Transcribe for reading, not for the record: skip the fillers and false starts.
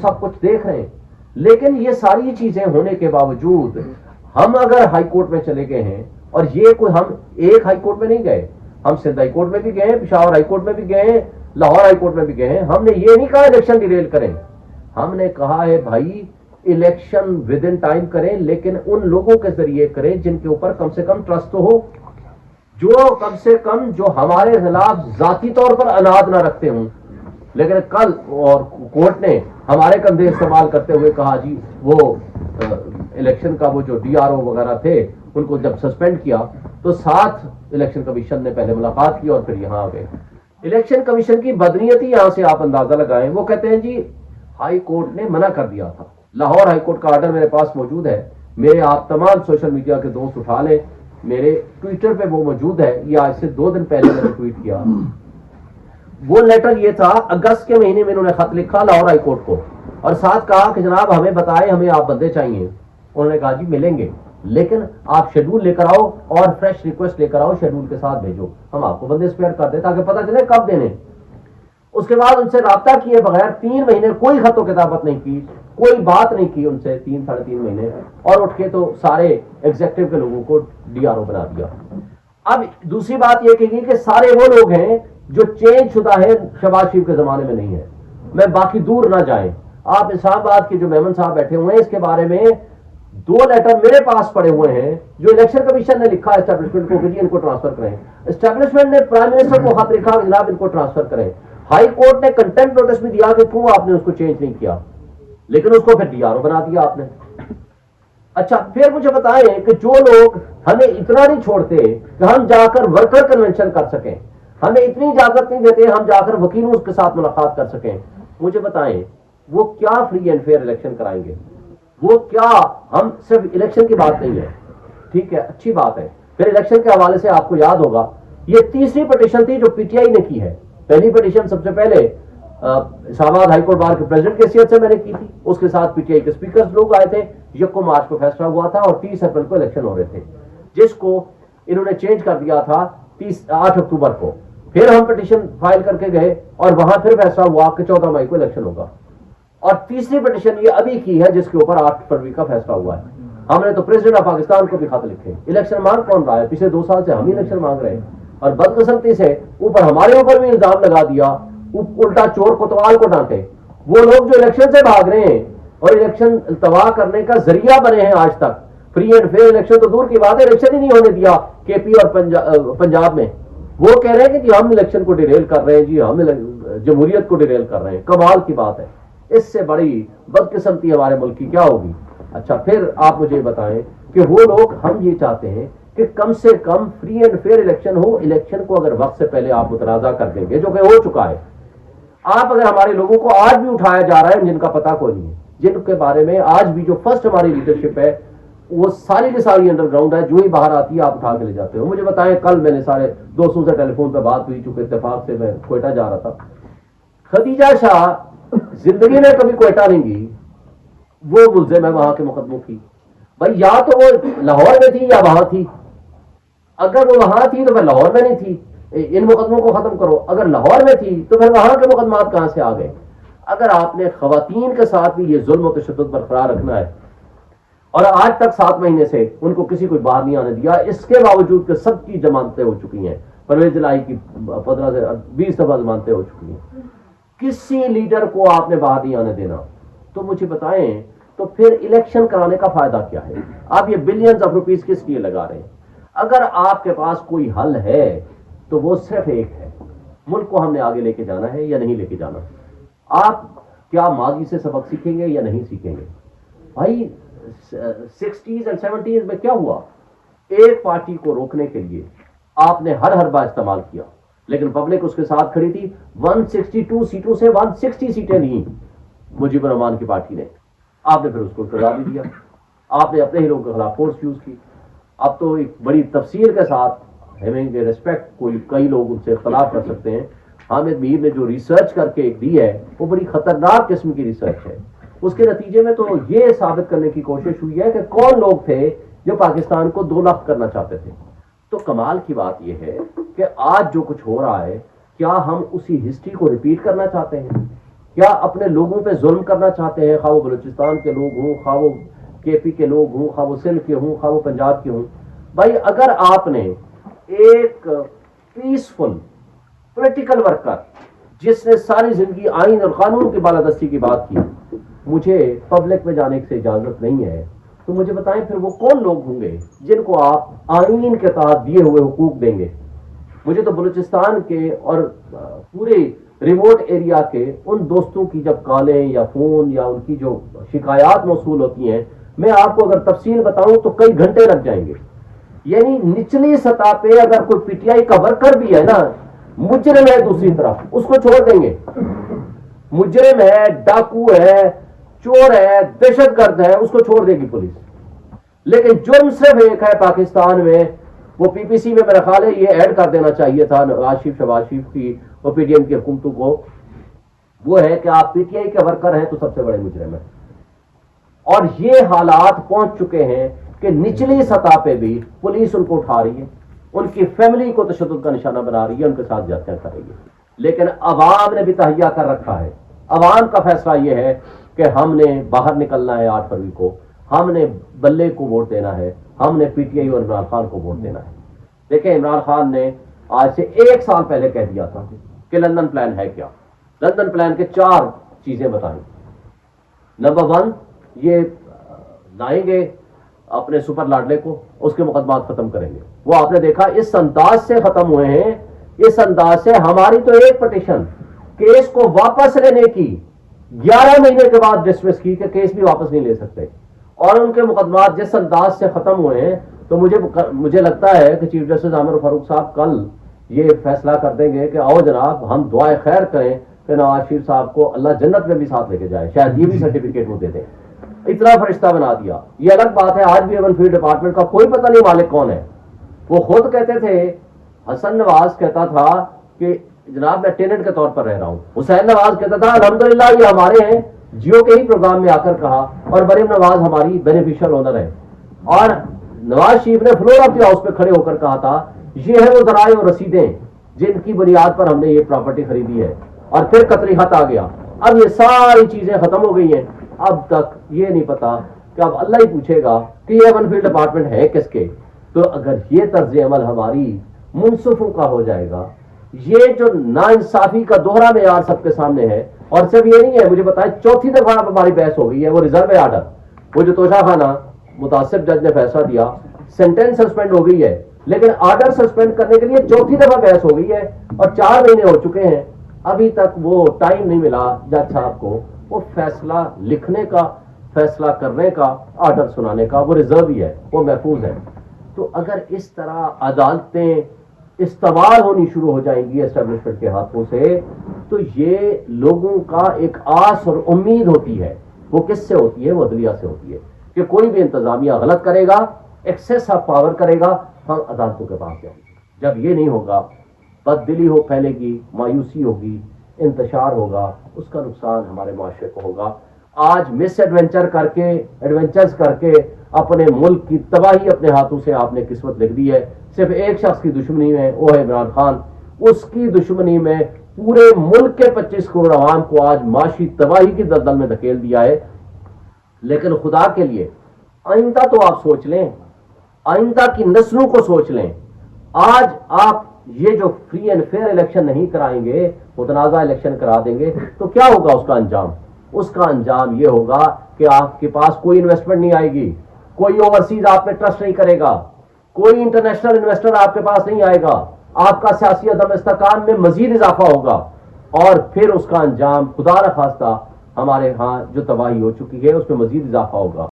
सब कुछ देख रहे हैं, लेकिन ये सारी चीजें होने के बावजूद हम अगर हाई कोर्ट में चले गए हैं, और ये कोई हम एक हाई कोर्ट में नहीं गए, हम सिंध हाई कोर्ट में भी गए, पिशावर हाई कोर्ट में भी गए, लाहौर हाई कोर्ट में भी गए, हमने ये नहीं कहा इलेक्शन डिरेल करें, हमने कहा है भाई इलेक्शन विद इन टाइम करें, लेकिन उन लोगों के जरिए करें जिनके ऊपर कम से कम ट्रस्ट तो हो, जो कम से कम जो हमारे खिलाफ जाती तौर पर अनाद ना रखते हों। लेकिन कल और कोर्ट ने हमारे कंधे इस्तेमाल करते हुए कहा जी वो इलेक्शन का वो जो डीआरओ वगैरह थे उनको जब सस्पेंड किया तो साथ इलेक्शन कमीशन ने पहले मुलाकात की और फिर यहां आ गए। इलेक्शन कमीशन की बदनीयती यहां से आप अंदाजा लगाएं, वो कहते हैं जी हाई कोर्ट ने मना कर दिया था। लाहौर हाई कोर्ट का ऑर्डर मेरे पास मौजूद है, मेरे आप तमाम सोशल मीडिया के दोस्त उठा लें, मेरे ट्विटर पे वो मौजूद है, ये आज से 2 दिन पहले मैंने ट्वीट किया। वो लेटर ये था, अगस्त के महीने में इन्होंने खत लिखा लाहौर हाई कोर्ट को और साथ कहा कि जनाब हमें बताएं, हमें आप बंदे चाहिए। उन्होंने कहा जी मिलेंगे, लेकिन आप शेड्यूल लेकर आओ और फ्रेश रिक्वेस्ट लेकर आओ, शेड्यूल के साथ भेजो, हम आपको बंदे स्पेयर कर दे ताकि पता चले कब देने। उसके बाद उनसे राब्ता किए बगैर 3 महीने कोई खतो किताबत नहीं की, कोई बात नहीं की उनसे 3-3.5 महीने, और उठ के तो सारे एग्जेक्टिव के लोगों को डीआरओ बना दिया। अब दूसरी बात यह कही कि सारे वो लोग हैं जो चेंज शुदा है, शहबाज शरीफ के जमाने में नहीं है। मैं बाकी दूर ना जाएं, आप इस्लामाबाद के जो मेमन साहब बैठे हुए हैं इसके बारे में 2 लेटर मेरे पास पड़े हुए हैं जो इलेक्शन कमीशन ने लिखा एस्टेब्लिशमेंट को कि जी इनको ट्रांसफर करें। एस्टेब्लिशमेंट ने प्राइम मिनिस्टर को खत लिखा कि जनाब इनको ट्रांसफर करें। हाई कोर्ट ने कंटेम्प्ट नोटिस भी दिया कि क्यों आपने उसको चेंज नहीं किया, लेकिन उसको फिर डीआरओ बना दिया आपने। अच्छा, फिर मुझे बताएं कि जो लोग हमें इतना नहीं छोड़ते कि हम जाकर वर्कर कन्वेंशन कर सकें, हमें इतनी इजाजत नहीं देते हम जाकर वकीलों के साथ मुलाकात कर सकें, मुझे बताएं वो क्या फ्री एंड फेयर इलेक्शन कराएंगे? वो क्या, हम सिर्फ इलेक्शन की बात नहीं है, ठीक है अच्छी बात है। फिर इलेक्शन के हवाले से आपको याद होगा ये तीसरी पिटीशन थी जो पीटीआई ने की है। पहली पिटीशन सबसे पहले इस्लामाबाद हाईकोर्ट बार के प्रेसिडेंट की हैसियत से मैंने की थी, उसके साथ पीटीआई के स्पीकर लोग आए थे, 1 मार्च को फैसला हुआ था और 30 अप्रैल को इलेक्शन हो रहे थे, जिसको इन्होंने चेंज कर दिया था 8 अक्टूबर को। फिर हम पिटीशन फाइल करके गए और वहां फिर फैसला हुआ कि 14 मई को इलेक्शन होगा। और तीसरी पिटीशन ये अभी की है जिसके ऊपर 8 फरवरी का फैसला हुआ है। हमने तो प्रेसिडेंट ऑफ पाकिस्तान को भी खत लिखे। इलेक्शन मांग कौन रहा है? पिछले 2 साल से हम ही इलेक्शन मांग रहे हैं, और बदकिस्मती से ऊपर हमारे ऊपर भी इल्जाम लगा दिया, उल्टा चोर कोतवाल को डांटे। वो लोग जो इलेक्शन से भाग रहे हैं और इलेक्शन तबाह करने का जरिया बने हैं आज तक, फ्री एंड फेयर इलेक्शन तो दूर की बात है, इलेक्शन ही नहीं होने दिया केपी और पंजाब में। वो कह रहे हैं कि जी हम इलेक्शन को डिरेल कर रहे हैं, जी हम जमहूरियत को डिरेल कर रहे हैं। कमाल की बात है, इससे बड़ी बदकिस्मती हमारे मुल्क की क्या होगी? अच्छा, फिर आप मुझे बताएं कि वो लोग, हम ये चाहते हैं कि कम से कम फ्री एंड फेयर इलेक्शन हो। इलेक्शन को अगर वक्त से पहले आप मुतनाज़ा कर देंगे, जो कि हो चुका है, आप अगर हमारे लोगों को आज भी उठाया जा रहा है जिनका पता कोई नहीं है, जिनके बारे में आज भी जो फर्स्ट हमारी लीडरशिप है वो सारी की सारी अंडरग्राउंड है, जो ही बाहर आती है आप उठा के ले जाते हो। मुझे बताएं, कल मैंने सारे दोस्तों से टेलीफोन पे बात हुई, चूंकि इत्तेफाक से मैं क्वेटा जा रहा था। खदीजा शाह जिंदगी में कभी क्वेटा नहीं गई, वो मुल्जिम है वहां के मुकदमों की। भाई या तो वो लाहौर में थी या वहां थी, अगर वो वहां थी तो फिर लाहौर में नहीं थी, इन मुकदमों को खत्म करो। अगर लाहौर में थी तो फिर वहां के मुकदमात कहां से आ गए? अगर आपने खवातीन के साथ भी ये जुल्म और तशद्दुद बरकरार रखना है, और आज तक 7 महीने से उनको किसी को बाहर नहीं आने दिया, इसके बावजूद कि सबकी जमानतें हो चुकी हैं, परवेज इलाही की 15 से 20 दफा जमानतें हो चुकी हैं, किसी लीडर को आपने बाहर नहीं आने देना, तो मुझे बताएं तो फिर इलेक्शन कराने का फायदा क्या है? आप ये बिलियंस ऑफ रुपीस किस लिए लगा रहे हैं? अगर आपके पास कोई हल है तो वो सिर्फ एक है, मुल्क को हमने आगे लेके जाना है या नहीं लेके जाना। आप क्या माजी से सबक सीखेंगे या नहीं सीखेंगे? भाई 60s और 70s में क्या हुआ? एक पार्टी को रोकने के लिए आपने हर हरबा इस्तेमाल किया, लेकिन पब्लिक उसके साथ खड़ी थी। 162 सीटों से 160 सीटें ली मुजीबुर रहमान की पार्टी ने, आपने फिर उसको सजा भी दिया, आपने अपने ही लोगों के खिलाफ फोर्स यूज की। अब तो एक बड़ी तफसील के साथ हमें रिस्पेक्ट, कोई कई लोग उनसे इख्तलाफ कर सकते हैं, हामिद मीर ने जो रिसर्च करके एक दी है वो बड़ी खतरनाक किस्म की रिसर्च है। उसके नतीजे में तो ये साबित करने की कोशिश हुई है कि कौन लोग थे जो पाकिस्तान को 2 लाख करना चाहते थे। तो कमाल की बात यह है कि आज जो कुछ हो रहा है, क्या हम उसी हिस्ट्री को रिपीट करना चाहते हैं? کیا اپنے لوگوں پہ ظلم کرنا چاہتے ہیں، خواہ وہ بلوچستان کے لوگ ہوں، خواہ وہ کے پی کے لوگ ہوں، خواہ وہ سندھ کے ہوں، خواہ وہ پنجاب کے ہوں؟ بھائی اگر آپ نے ایک پیسفل پولیٹیکل ورکر جس نے ساری زندگی آئین اور قانون کی بالادستی کی بات کی، مجھے پبلک میں جانے سے اجازت نہیں ہے، تو مجھے بتائیں پھر وہ کون لوگ ہوں گے جن کو آپ آئین کے تحت دیے ہوئے حقوق دیں گے؟ مجھے تو بلوچستان کے اور پورے ریموٹ ایریا کے ان دوستوں کی جب کالیں یا فون یا ان کی جو شکایات موصول ہوتی ہیں، میں آپ کو اگر تفصیل بتاؤں تو کئی گھنٹے لگ جائیں گے۔ یعنی نچلی سطح پہ اگر کوئی پی ٹی آئی کا ورکر بھی ہے نا، مجرم ہے دوسری طرف، اس کو چھوڑ دیں گے۔ مجرم ہے، ڈاکو ہے، چور ہے، دہشت گرد ہے، اس کو چھوڑ دے گی پولیس۔ لیکن جرم صرف ایک ہے پاکستان میں، وہ پی پی سی میں میرا خیال ہے یہ ایڈ کر دینا چاہیے تھا شہباز شریف کی اور پی ڈی ایم کی حکومتوں کو، وہ ہے کہ آپ پی ٹی آئی کے ورکر ہیں تو سب سے بڑے مجرم ہیں۔ اور یہ حالات پہنچ چکے ہیں کہ نچلی سطح پہ بھی پولیس ان کو اٹھا رہی ہے، ان کی فیملی کو تشدد کا نشانہ بنا رہی ہے، ان کے ساتھ زیادتیاں کر رہی ہے۔ لیکن عوام نے بھی تہیا کر رکھا ہے۔ عوام کا فیصلہ یہ ہے کہ ہم نے باہر نکلنا ہے 8 فروری کو، ہم نے بلے کو ووٹ دینا ہے، ہم نے پی ٹی آئی اور عمران خان کو ووٹ دینا ہے۔ دیکھیں عمران خان نے آج سے 1 سال پہلے کہہ دیا تھا کہ لندن پلان ہے کیا۔ لندن پلان کے 4 چیزیں بتائیں۔ نمبر 1، یہ لائیں گے اپنے سپر لاڈلے کو، اس کے مقدمات ختم کریں گے۔ وہ آپ نے دیکھا اس انداز سے ختم ہوئے ہیں، اس انداز سے ہماری تو ایک پٹیشن کیس کو واپس لینے کی 11 مہینے کے بعد ڈسمس کی کہ کیس بھی واپس نہیں لے سکتے، اور ان کے مقدمات جس انداز سے ختم ہوئے ہیں تو مجھے لگتا ہے کہ چیف جسٹس عامر فاروق صاحب کل یہ فیصلہ کر دیں گے کہ آؤ جناب ہم دعائے خیر کریں کہ نواز شریف صاحب کو اللہ جنت میں بھی ساتھ لے کے جائے، شاید یہ بھی سرٹیفکیٹ وہ دے دیں۔ اتنا فرشتہ بنا دیا۔ یہ الگ بات ہے آج بھی ایون فیلڈ ڈپارٹمنٹ کا کوئی پتہ نہیں مالک کون ہے۔ وہ خود کہتے تھے، حسن نواز کہتا تھا کہ جناب میں ٹیننٹ کے طور پر رہ رہا ہوں، حسین نواز کہتا تھا الحمدللہ یہ ہمارے ہیں، جیو کے ہی پروگرام میں آ کر کہا، اور مریم نواز ہماری بینیفیشل اونر ہے۔ اور نواز شریف نے فلور آف دی ہاؤس پہ کھڑے ہو کر کہا تھا یہ ہے وہ ذرائع اور رسیدیں جن کی بنیاد پر ہم نے یہ پراپرٹی خریدی ہے، اور پھر قطری خط آ گیا۔ اب یہ ساری چیزیں ختم ہو گئی ہیں، اب تک یہ نہیں پتا کہ اب اللہ ہی پوچھے گا کہ یہ ایون فیلڈ ڈپارٹمنٹ ہے کس کے۔ تو اگر یہ طرز عمل ہماری منصفوں کا ہو جائے گا، یہ جو ناانصافی کا دوہرا معیار سب کے سامنے ہے، اور صرف یہ نہیں ہے، مجھے بتائیں 4تھی دفعہ ہماری بحث ہو گئی ہے وہ ریزرو آرڈر، وہ جو توشہ خانہ متعصب جج نے فیصلہ دیا، سینٹینس سسپینڈ ہو گئی ہے، لیکن آرڈر سسپینڈ کرنے کے لیے 4تھی دفعہ بحث ہو گئی ہے، اور 4 مہینے ہو چکے ہیں، ابھی تک وہ ٹائم نہیں ملا جج صاحب کو وہ فیصلہ لکھنے کا، فیصلہ کرنے کا، آرڈر سنانے کا۔ وہ ریزرو ہی ہے، وہ محفوظ ہے۔ تو اگر اس طرح عدالتیں استوار ہونی شروع ہو جائیں گی اسٹیبلشمنٹ کے ہاتھوں سے، تو یہ لوگوں کا ایک آس اور امید ہوتی ہے، وہ کس سے ہوتی ہے؟ وہ عدلیہ سے ہوتی ہے، کہ کوئی بھی انتظامیہ غلط کرے گا، ایکسیس آف پاور کرے گا، ہم عدالتوں کے پاس جائیں گے۔ جب یہ نہیں ہوگا، بد دلی ہو پھیلے گی، مایوسی ہوگی، انتشار ہوگا، اس کا نقصان ہمارے معاشرے کو ہوگا۔ آج مس ایڈونچرز کر کے اپنے ملک کی تباہی اپنے ہاتھوں سے آپ نے قسمت لکھ دی ہے۔ صرف ایک شخص کی دشمنی میں، وہ ہے عمران خان، اس کی دشمنی میں پورے ملک کے 25 کروڑ عوام کو آج معاشی تباہی کی دلدل میں دھکیل دیا ہے۔ لیکن خدا کے لیے آئندہ تو آپ سوچ لیں، آئندہ کی نسلوں کو سوچ لیں۔ آج آپ یہ جو فری اینڈ فیئر الیکشن نہیں کرائیں گے، متنازع الیکشن کرا دیں گے، تو کیا ہوگا اس کا انجام؟ اس کا انجام یہ ہوگا کہ آپ کے پاس کوئی انویسٹمنٹ نہیں آئے گی، کوئی اوورسیز آپ پہ ٹرسٹ نہیں کرے گا، کوئی انٹرنیشنل انویسٹر آپ کے پاس نہیں آئے گا، آپ کا سیاسی عدم استحکام میں مزید اضافہ ہوگا، اور پھر اس کا انجام خدا نخواستہ ہمارے ہاں جو تباہی ہو چکی ہے اس میں مزید اضافہ ہوگا۔